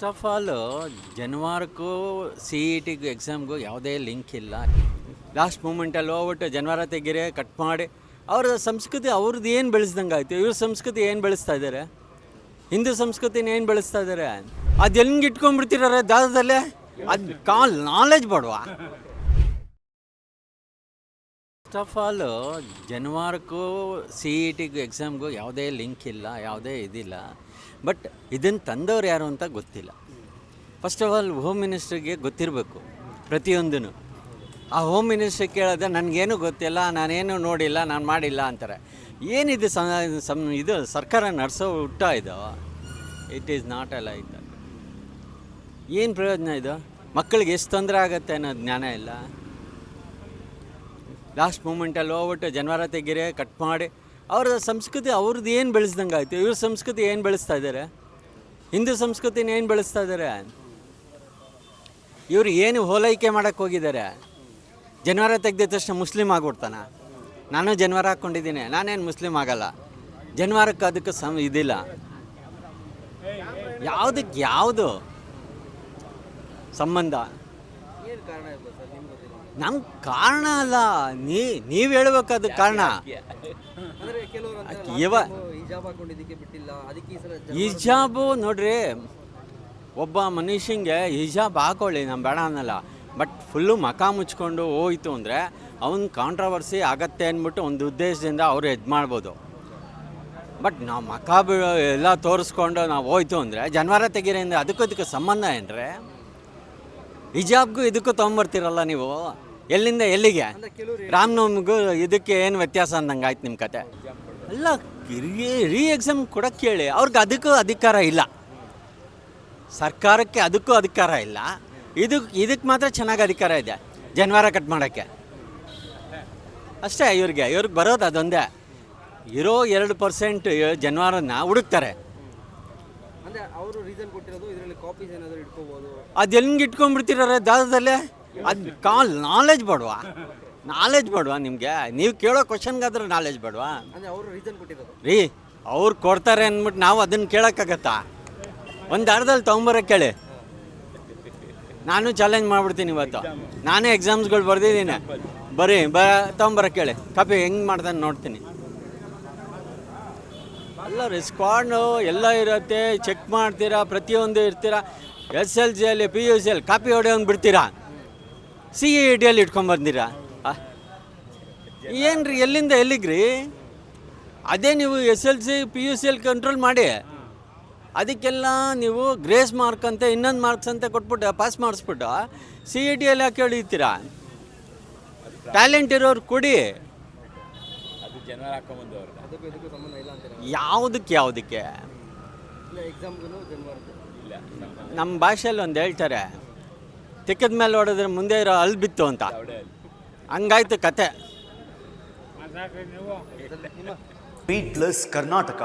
First of all ಜನವಾರಕ್ಕೂ C E ಟಿಗೂ ಎಕ್ಸಾಮ್ಗೂ ಯಾವುದೇ ಲಿಂಕ್ ಇಲ್ಲ. ಲಾಸ್ಟ್ ಮೂಮೆಂಟಲ್ಲಿ ಹೋಗ್ಬಿಟ್ಟು ಜನವಾರ ತೆಗೀರಿ ಕಟ್ ಮಾಡಿ ಅವ್ರ ಸಂಸ್ಕೃತಿ ಅವ್ರದ್ದು ಏನು ಬೆಳೆಸ್ದಂಗೆ ಆಯಿತು. ಇವ್ರ ಸಂಸ್ಕೃತಿ ಏನು ಬೆಳೆಸ್ತಾ ಇದ್ದಾರೆ, ಹಿಂದೂ ಸಂಸ್ಕೃತಿನ ಏನು ಬೆಳೆಸ್ತಾ ಇದ್ದಾರೆ, ಅದು ಹೆಂಗೆ ಇಟ್ಕೊಂಡ್ಬಿಡ್ತಿದ್ದಾರೆ ದಾದದಲ್ಲೇ. ಅದು ನಾಲೆಜ್ ಬೇಡವಾ? ಫಸ್ಟ್ ಆಫ್ ಆಲ್ ಜನವಾರಕ್ಕೂ ಸಿ ಇ ಟಿಗೂ ಎಕ್ಸಾಮ್ಗೂ ಯಾವುದೇ ಲಿಂಕ್ ಇಲ್ಲ, ಯಾವುದೇ ಇದಿಲ್ಲ. ಬಟ್ ಇದನ್ನು ತಂದವ್ರು ಯಾರು ಅಂತ ಗೊತ್ತಿಲ್ಲ. ಫಸ್ಟ್ ಆಫ್ ಆಲ್ ಹೋಮ್ ಮಿನಿಸ್ಟ್ರಿಗೆ ಗೊತ್ತಿರಬೇಕು ಪ್ರತಿಯೊಂದೂ. ಆ ಹೋಮ್ ಮಿನಿಸ್ಟ್ರ್ ಕೇಳಿದ್ರೆ ನನಗೇನು ಗೊತ್ತಿಲ್ಲ, ನಾನೇನು ನೋಡಿಲ್ಲ, ನಾನು ಮಾಡಿಲ್ಲ ಅಂತಾರೆ. ಏನಿದು ಇದು ಸರ್ಕಾರ ನಡೆಸೋ ಹುಟ್ಟ ಇದು. ಇಟ್ ಈಸ್ ನಾಟ್ ಅಲ್ಲ ಇದು. ಏನು ಪ್ರಯೋಜನ ಇದು? ಮಕ್ಕಳಿಗೆ ಎಷ್ಟು ತೊಂದರೆ ಆಗುತ್ತೆ ಅನ್ನೋ ಜ್ಞಾನ ಇಲ್ಲ. ಲಾಸ್ಟ್ ಮೂಮೆಂಟಲ್ಲಿ ಹೋಗ್ಬಿಟ್ಟು ಜನವಾರ ತೆಗೀರಿ ಕಟ್ ಮಾಡಿ ಅವ್ರ ಸಂಸ್ಕೃತಿ ಅವ್ರದ್ದು ಏನು ಬೆಳೆಸ್ದಂಗೆ ಆಯಿತು. ಇವ್ರ ಸಂಸ್ಕೃತಿ ಏನು ಬೆಳೆಸ್ತಾ ಇದ್ದಾರೆ, ಹಿಂದೂ ಸಂಸ್ಕೃತಿನ ಏನು ಬೆಳೆಸ್ತಾ ಇದ್ದಾರೆ. ಇವರು ಏನು ಹೋಲೈಕೆ ಮಾಡೋಕ್ಕೆ ಹೋಗಿದ್ದಾರೆ. ಜನವಾರ ತೆಗೆದ ತಕ್ಷಣ ಮುಸ್ಲಿಮ್ ಆಗ್ಬಿಡ್ತಾನ. ನಾನು ಜನವಾರ ಹಾಕ್ಕೊಂಡಿದ್ದೀನಿ, ನಾನೇನು ಮುಸ್ಲಿಮ್ ಆಗಲ್ಲ. ಜನವಾರಕ್ಕೆ ಅದಕ್ಕೆ ಇದಿಲ್ಲ. ಯಾವುದಕ್ಕೆ ಯಾವುದು ಸಂಬಂಧ? ನಮ್ಗೆ ಕಾರಣ ಅಲ್ಲ, ನೀವು ಹೇಳ್ಬೇಕು ಅದಕ್ಕೆ ಕಾರಣ. ಹಿಜಾಬು ನೋಡ್ರಿ, ಒಬ್ಬ ಮನುಷ್ಯಂಗೆ ಹಿಜಾಬ್ ಹಾಕೊಳ್ಳಿ, ನಾನು ಬೇಡ ಅನ್ನಲ್ಲ. ಬಟ್ ಫುಲ್ಲು ಮಖ ಮುಚ್ಕೊಂಡು ಹೋಯ್ತು ಅಂದರೆ ಅವನ ಕಾಂಟ್ರವರ್ಸಿ ಆಗತ್ತೆ ಅಂದ್ಬಿಟ್ಟು ಒಂದು ಉದ್ದೇಶದಿಂದ ಅವರು ಮಾಡ್ಬೋದು. ಬಟ್ ನಾವು ಮಖ ಎಲ್ಲ ತೋರಿಸ್ಕೊಂಡು ನಾವು ಹೋಯ್ತು ಅಂದರೆ ಜನವಾರ ತೆಗೀರಿಂದ ಅದಕ್ಕೆ ಸಂಬಂಧ ಏನ್ರೆ? ಹಿಜಾಬ್ಗೂ ಇದಕ್ಕೂ ತೊಗೊಂಬರ್ತೀರಲ್ಲ ನೀವು. ಎಲ್ಲಿಂದ ಎಲ್ಲಿಗೆ? ರಾಮನವಮಿಗೂ ಇದಕ್ಕೆ ಏನು ವ್ಯತ್ಯಾಸ ಅಂದಂಗೆ ಆಯ್ತು ನಿಮ್ಮ ಕತೆ. ಅಲ್ಲ, ರೀ ಎಕ್ಸಾಮ್ ಕೊಡೋಕ್ಕೆ ಹೇಳಿ. ಅವ್ರಿಗೆ ಅದಕ್ಕೂ ಅಧಿಕಾರ ಇಲ್ಲ, ಸರ್ಕಾರಕ್ಕೆ ಅದಕ್ಕೂ ಅಧಿಕಾರ ಇಲ್ಲ. ಇದಕ್ಕೆ ಮಾತ್ರ ಚೆನ್ನಾಗಿ ಅಧಿಕಾರ ಇದೆ, ಜನವಾರ ಕಟ್ ಮಾಡೋಕ್ಕೆ ಅಷ್ಟೇ. ಇವ್ರಿಗೆ ಬರೋದು ಅದೊಂದೇ. ಇರೋ 2% ಜನವಾರನ ಹುಡುಕ್ತಾರೆ. ಅದು ಹೆಂಗೆ ಇಟ್ಕೊಂಡ್ಬಿಡ್ತಿದ್ದಾರೆ ದಾದದಲ್ಲೇ. ಅದು ನಾಲೆಜ್ ಬೇಡವಾ? ನಿಮಗೆ? ನೀವು ಕೇಳೋ ಕ್ವಶನ್ಗಾದ್ರೆ ನಾಲೆಜ್ ಬೇಡವಾ? ರೀ ಅವ್ರು ಕೊಡ್ತಾರೆ ಅಂದ್ಬಿಟ್ಟು ನಾವು ಅದನ್ನು ಕೇಳೋಕ್ಕಾಗತ್ತಾ? ಒಂದು ಅರ್ಧದಲ್ಲಿ ತೊಗೊಂಬರೋಕ್ಕೆ ಕೇಳಿ. ನಾನು ಚಾಲೆಂಜ್ ಮಾಡಿಬಿಡ್ತೀನಿ ಇವತ್ತು. ನಾನೇ ಎಕ್ಸಾಮ್ಸ್ಗಳು ಬರ್ದಿದ್ದೀನಿ. ತೊಗೊಂಬರೋಕ್ಕೆ ಕೇಳಿ, ಕಾಪಿ ಹೆಂಗೆ ಮಾಡ್ತಾನೆ ನೋಡ್ತೀನಿ. ಎಲ್ಲ ಸ್ಕ್ವಾಡು ಎಲ್ಲ ಇರುತ್ತೆ, ಚೆಕ್ ಮಾಡ್ತೀರಾ, ಪ್ರತಿಯೊಂದು ಇರ್ತೀರಾ. SLCಯಲ್ಲಿ PUCL ಕಾಪಿ ಹೊಡೆಯೋಂಗೆ ಬಿಡ್ತೀರಾ, CETಯಲ್ಲಿ ಇಟ್ಕೊಂಬಂದಿರಾ. ಏನು ರೀ, ಎಲ್ಲಿಂದ ಎಲ್ಲಿಗ್ರಿ? ಅದೇ ನೀವು SLC PUCL ಕಂಟ್ರೋಲ್ ಮಾಡಿ, ಅದಕ್ಕೆಲ್ಲ ನೀವು ಗ್ರೇಸ್ ಮಾರ್ಕ್ ಅಂತ ಇನ್ನೊಂದು ಮಾರ್ಕ್ಸ್ ಅಂತ ಕೊಟ್ಬಿಟ್ಟು ಪಾಸ್ ಮಾಡಿಸ್ಬಿಟ್ಟು CETಯಲ್ಲಿ ಯಾಕೆ ಹೊಡಿತೀರಾ? ಟ್ಯಾಲೆಂಟ್ ಇರೋರು ಕೊಡಿ. ಯಾವುದಕ್ಕೆ ನಮ್ಮ ಭಾಷೆಯಲ್ಲಿ ಒಂದು ಹೇಳ್ತಾರೆ, ತಿಕ್ಕದ ಮೇಲೆ ಹೊಡೆದ್ರೆ ಮುಂದೆ ಇರೋ ಅಲ್ಲಿ ಬಿತ್ತು ಅಂತ. ಹಂಗಾಯ್ತು ಕತೆ. ಬೀಟ್ಲೆಸ್ ಕರ್ನಾಟಕ.